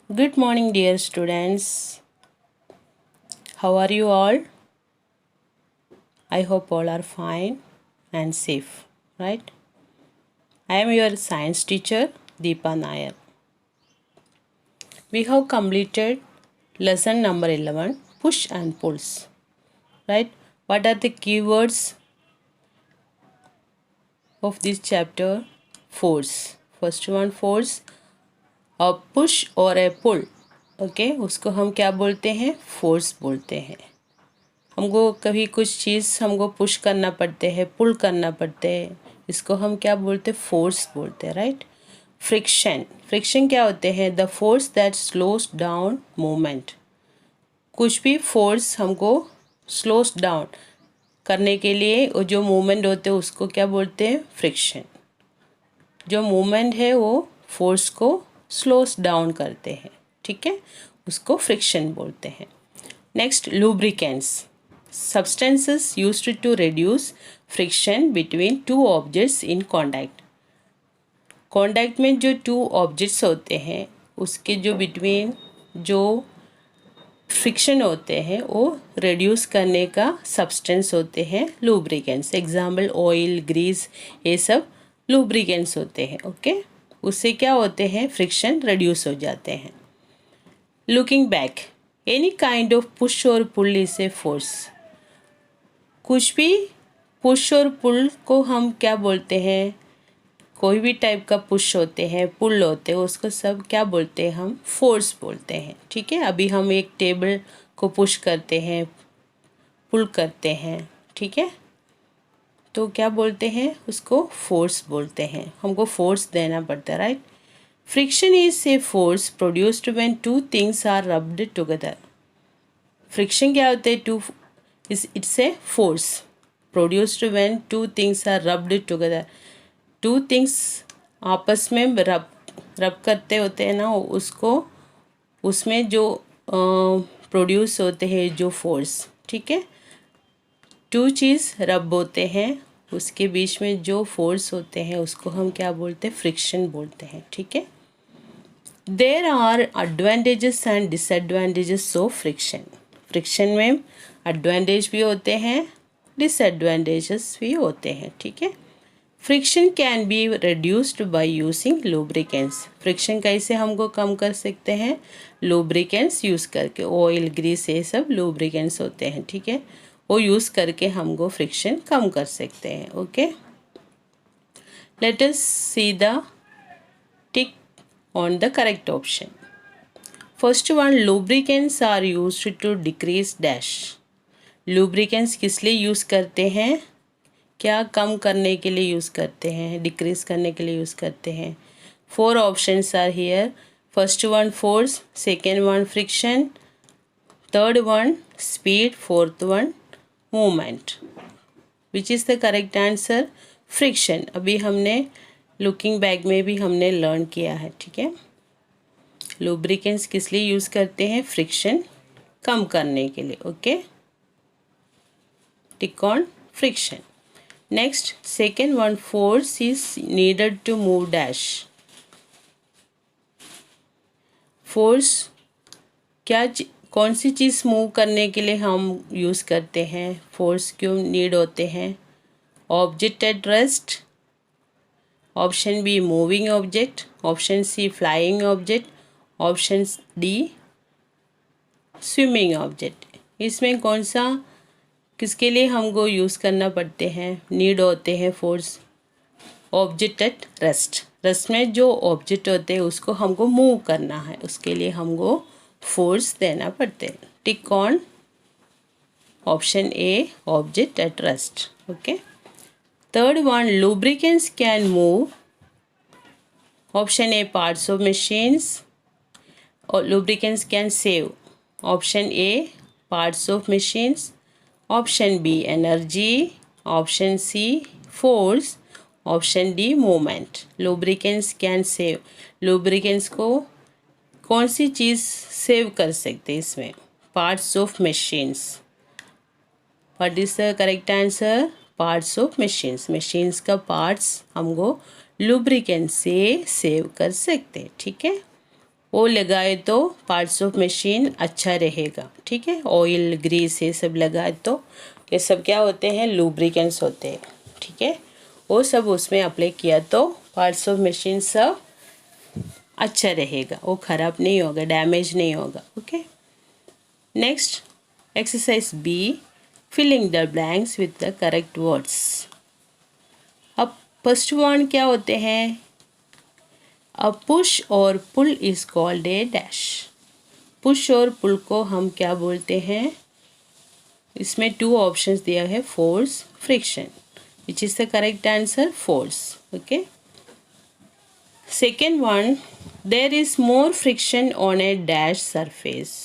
Good morning, dear students. How are you all? I hope all are fine and safe, right? I am your science teacher, Deepa Nair. We have completed lesson number 11, push and pulls, right? What are the keywords of this chapter? Force. First one, force. A push और a pull. Okay उसको हम क्या बोलते हैं? Force बोलते हैं। हमको कभी कुछ चीज़ हमको पुश करना पड़ते हैं, पुल करना पड़ते हैं, इसको हम क्या बोलते हैं? फोर्स बोलते हैं, राइट। फ्रिक्शन, फ्रिक्शन क्या होते हैं? The force that slows down movement. कुछ भी फोर्स हमको स्लोस डाउन करने के लिए वो जो मूवमेंट होते हैं उसको क्या बोलते हैं? फ्रिक्शन। जो मूवमेंट है वो फोर्स को स्लोस डाउन करते हैं, ठीक है, उसको फ्रिक्शन बोलते हैं। Next, lubricants, substances used to reduce friction between two objects in contact। Contact में जो टू ऑब्जेक्ट्स होते हैं उसके जो बिटवीन जो फ्रिक्शन होते हैं वो रिड्यूस करने का सब्सटेंस होते हैं लुब्रिकेंट्स। एग्जाम्पल ऑयल, ग्रीस, ये सब लुब्रिकेंट्स होते हैं। ओके, उससे क्या होते हैं? फ्रिक्शन रिड्यूस हो जाते हैं। Looking back, any kind of push और पुल इज ए फोर्स। कुछ भी पुश और पुल को हम क्या बोलते हैं? कोई भी टाइप का पुश होते हैं, पुल होते हैं, उसको सब क्या बोलते हैं? हम फोर्स बोलते हैं, ठीक है। अभी हम एक टेबल को पुश करते हैं, पुल करते हैं, ठीक है, तो क्या बोलते हैं? उसको फोर्स बोलते हैं। हमको फोर्स देना पड़ता है, right. Friction is a force produced when two things are rubbed together. Friction क्या होते हैं? It's a force produced when two things are rubbed together। Two things आपस में रब करते होते हैं ना, उसको उसमें जो प्रोड्यूस होते हैं जो फोर्स, ठीक है। टू चीज़ रब होते हैं, उसके बीच में जो फोर्स होते हैं उसको हम क्या बोलते हैं? फ्रिक्शन बोलते हैं, ठीक है। There are advantages and disadvantages of friction. Friction में एडवांटेज भी होते हैं, डिसएडवांटेजेस भी होते हैं, ठीक है। Friction can be reduced by using lubricants. Friction कैसे हमको कम कर सकते हैं? लुब्रिकेंट्स यूज़ करके। ऑयल, ग्रीस, ये सब लुब्रिकेंट्स होते हैं, ठीक है, वो यूज़ करके हमको फ्रिक्शन कम कर सकते हैं। Okay, let us see the tick on the correct option. First one, lubricants are used to decrease dash. Lubricants किस लिए यूज़ करते हैं? क्या कम करने के लिए यूज़ करते हैं, डिक्रीज करने के लिए यूज़ करते हैं। Four options are here. First one force, second one friction, third one speed, fourth one movement. Which is the correct answer? Friction. अभी हमने लुकिंग बैक में भी हमने लर्न किया है, ठीक है। लुब्रिकेंट्स किस लिए यूज़ करते हैं? फ्रिक्शन कम करने के लिए। Okay, tick on friction. Next, second one, force is needed to move dash. Force क्या कौन सी चीज़ मूव करने के लिए हम यूज़ करते हैं? फोर्स क्यों नीड होते हैं? Object at rest, option B moving object, option C flying object, option D swimming object. इसमें कौन सा, किसके लिए हमको यूज़ करना पड़ते हैं, नीड होते हैं force? Object at rest. Rest में जो ऑब्जेक्ट होते हैं उसको हमको मूव करना है, उसके लिए हमको फोर्स देना पड़ते हैं। Tick on option A, object at rest. Okay, third one, lubricants can move. Option A, parts of machines, और lubricants can save. Option A, parts of machines, option B energy, option C force, option D movement. Lubricants can save. Lubricants को कौन सी चीज़ save कर सकते हैं इसमें? Parts of machines. What is the correct answer? Parts of machines. Machines का parts हमको लुब्रिकेंट से सेव कर सकते हैं, ठीक है। वो लगाए तो पार्ट्स ऑफ मशीन अच्छा रहेगा, ठीक है। ऑयल ग्रीस ये सब लगाए तो ये सब क्या होते हैं, लुब्रिकेंट्स होते हैं, ठीक है। वो सब उसमें अप्लाई किया तो पार्ट्स ऑफ मशीन सब अच्छा रहेगा, वो ख़राब नहीं होगा, डैमेज नहीं होगा, okay. Next exercise B, filling the blanks with the correct words. अब फर्स्ट वन क्या होते हैं, अ पुश और pull is called a dash. Push और पुल को हम क्या बोलते हैं, इसमें टू ऑप्शंस दिया है, force, friction, which is the correct answer, force, okay. Second one, there is more friction on a dash surface.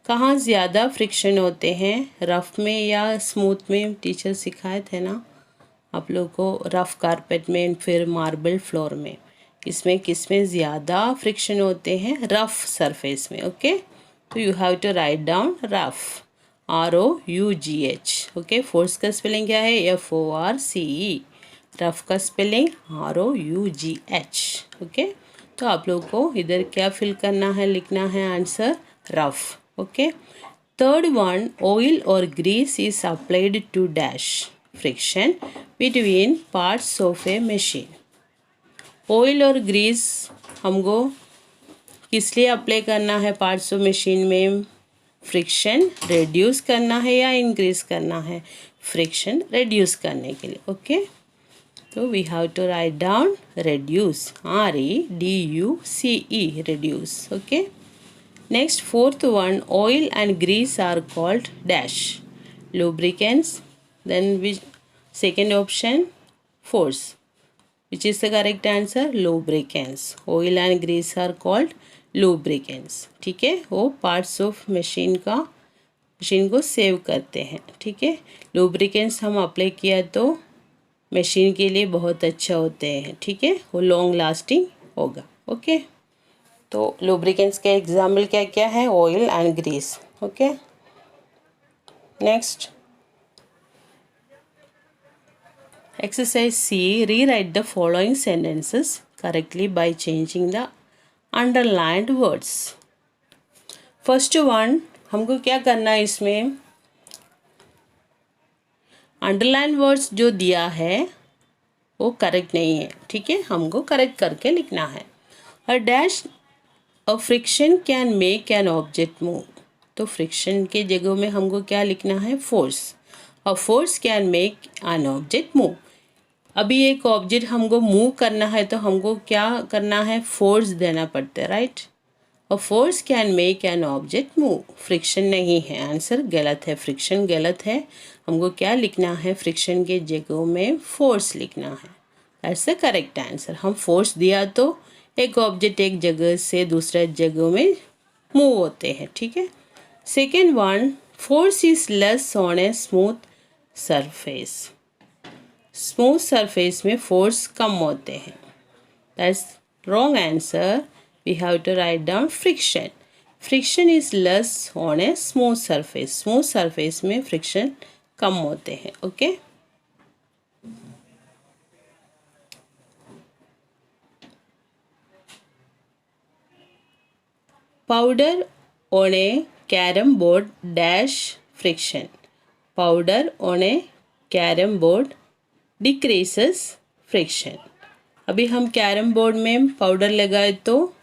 कहाँ ज़्यादा फ्रिक्शन होते हैं, रफ में या स्मूथ में, टीचर सिखाए थे ना आप लोग को, रफ कारपेट में फिर मार्बल फ्लोर में, इसमें किस में ज़्यादा फ्रिक्शन होते हैं, रफ सरफेस में, ओके। तो you have to write down rough, ROUGH, okay. Force का स्पेलिंग क्या है, FORCE, रफ का स्पेलिंग ROUGH, ओके। तो आप लोग को इधर क्या फिल करना है, लिखना है answer rough, okay. Third one, oil और grease is applied to dash, friction between parts of a machine. Oil और ग्रीस हमको किस लिए अप्लाई करना है पार्ट्स ऑफ मशीन में, फ्रिक्शन रिड्यूस करना है या इंक्रीज करना है, फ्रिक्शन रिड्यूस करने के लिए, ओके। तो we have to write down reduce, REDUCE, reduce, okay. Next, fourth one, oil and grease are called dash, lubricants. Then which second option, force, which is the correct answer, lubricants. Oil and grease are called lubricants, ठीक है। वो parts of machine को save करते हैं, ठीक है। Lubricants हम apply किया तो मशीन के लिए बहुत अच्छा होते हैं, ठीक है, वो लॉन्ग लास्टिंग होगा, ओके। तो लुब्रिकेंट्स के एग्जाम्पल क्या क्या है, oil and grease, okay. Next exercise C, rewrite the following sentences correctly by changing the underlined words. First one, हमको क्या करना है, इसमें अंडरलाइन वर्ड्स जो दिया है वो करेक्ट नहीं है, ठीक है, हमको करेक्ट करके लिखना है। A dash a friction can make an object move, तो फ्रिक्शन के जगह में हमको क्या लिखना है, force. A force can make an object move. अभी एक ऑब्जेक्ट हमको मूव करना है तो हमको क्या करना है, फोर्स देना पड़ता है, right. A force can make an object move, friction नहीं है, आंसर गलत है, फ्रिक्शन गलत है। हमको क्या लिखना है, फ्रिक्शन के जगह में फोर्स लिखना है, दैट्स द करेक्ट आंसर। हम फोर्स दिया तो एक ऑब्जेक्ट एक जगह से दूसरे जगह में मूव होते हैं, ठीक है। Second one, force is less on a smooth surface. Smooth surface में फोर्स कम होते हैं, that's wrong answer. We have to write down friction, friction is less on a smooth surface, smooth surface में friction कम होते हैं, okay. Powder on a carrom board dash friction, powder on a carrom board decreases friction. अभी हम carrom board में powder लगाए तो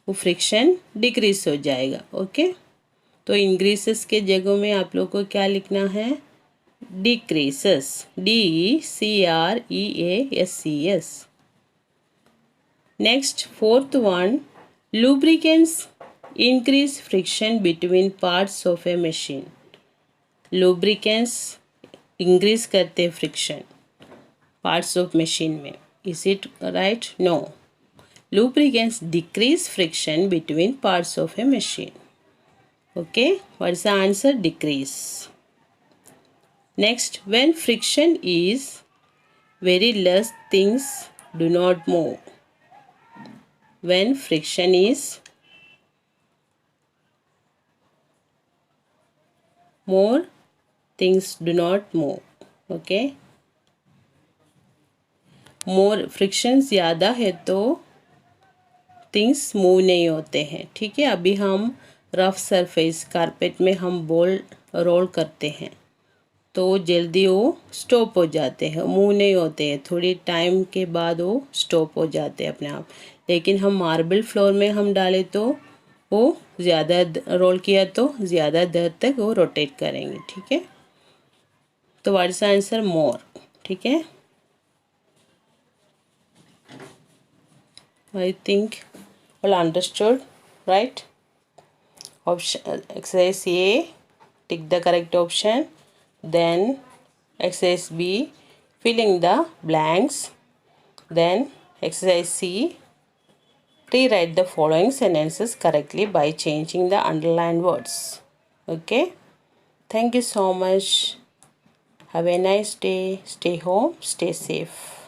वो फ्रिक्शन डिक्रीज हो जाएगा, ओके। तो इंक्रीसेस के जगह में आप लोग को क्या लिखना है, decreases, DECREASES। Next fourth one, lubricants increase friction between parts of a machine. Lubricants increase करते फ्रिक्शन पार्ट्स ऑफ मशीन में, is it right, no. Lubricants decrease friction between parts of a machine. Okay, what is the answer? Decrease. Next, when friction is very less, things do not move. When friction is more, things do not move. Okay. More friction ज़्यादा है तो things move नहीं होते हैं। ठीक है, अभी हम रफ सरफेस कारपेट में हम बॉल रोल करते हैं तो जल्दी वो स्टॉप हो जाते हैं, मूव नहीं होते हैं, थोड़ी टाइम के बाद वो स्टॉप हो जाते हैं अपने आप। लेकिन हम मार्बल फ्लोर में हम डालें तो वो ज़्यादा रोल किया तो ज़्यादा देर तक वो रोटेट करेंगे। ठीक है, तो व्हाट इज आंसर? मोर। ठीक है, I think all understood, right? Option exercise A, tick the correct option. Then exercise B, filling the blanks. Then exercise C, rewrite the following sentences correctly by changing the underlined words. Okay, thank you so much. Have a nice day. Stay home, stay safe.